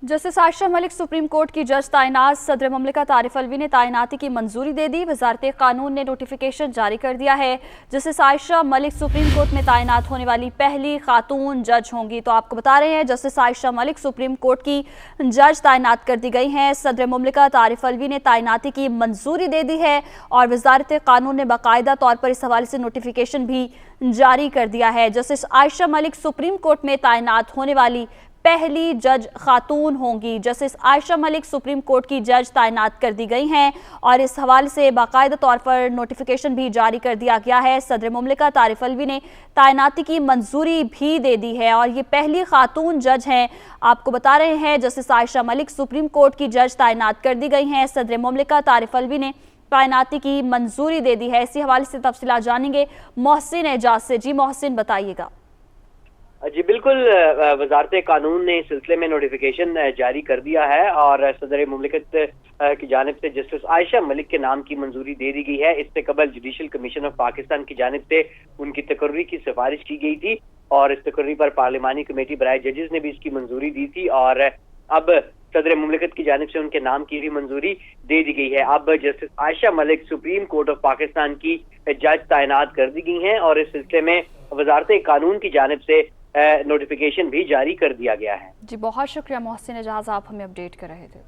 Justice Ayesha Malik supreme court की जज तैनात। सदर मुमलिकत आरिफ अलवी ने तैनाती की मंजूरी दे दी। वजारत कानून ने नोटिफिकेशन जारी कर दिया है। Justice Ayesha Malik supreme court में तैनात होने वाली पहली खातून जज होंगी। तो आपको बता रहे हैं justice Ayesha Malik supreme court की जज तैनात कर दी गई हैं। सदर मुमलिकत आरिफ अलवी ने तैनाती की मंजूरी दे दी है और वजारत कानून ने बाकायदा तौर पर इस हवाले से नोटिफिकेशन भी जारी कर दिया है। Justice Ayesha Malik supreme court में तैनात होने वाली पहली जज खातून होंगी। Justice Ayesha Malik supreme court की जज तैनात कर दी गई हैं और इस हवाले से बाकायदा तौर पर नोटिफिकेशन भी जारी कर दिया गया है। सदर मुमलिकत आरिफ अलवी ने तैनाती की मंजूरी भी दे दी है और ये पहली खातून जज हैं। आपको बता रहे हैं justice Ayesha Malik supreme court की जज तैनात कर दी गई हैं। सदर मुमलिकत आरिफ अलवी ने तैनाती की मंजूरी दे दी है। इसी हवाले से तफसीलात जानेंगे मोहसिन एजाज से। जी मोहसिन, बताइएगा। जी बिल्कुल, वजारत कानून ने इस सिलसिले में नोटिफिकेशन जारी कर दिया है और सदर मुमलिकत की जानिब से जस्टिस आयशा मलिक के नाम की मंजूरी दे दी गई है। इससे कबल जुडिशल कमीशन ऑफ पाकिस्तान की जानिब से उनकी तकर्री की सिफारिश की गई थी और इस तकर्री पर पार्लिमानी कमेटी बराए जजेस ने भी इसकी मंजूरी दी थी और अब सदर मुमलिकत की जानिब से उनके नाम की भी मंजूरी दे दी गई है। अब justice Ayesha Malik supreme court of Pakistan की जज तैनात कर दी गई हैं और इस सिलसिले में वजारत कानून की जानिब से नोटिफिकेशन भी जारी कर दिया गया है। जी बहुत शुक्रिया मोहसिन एजाज, आप हमें अपडेट कर रहे थे।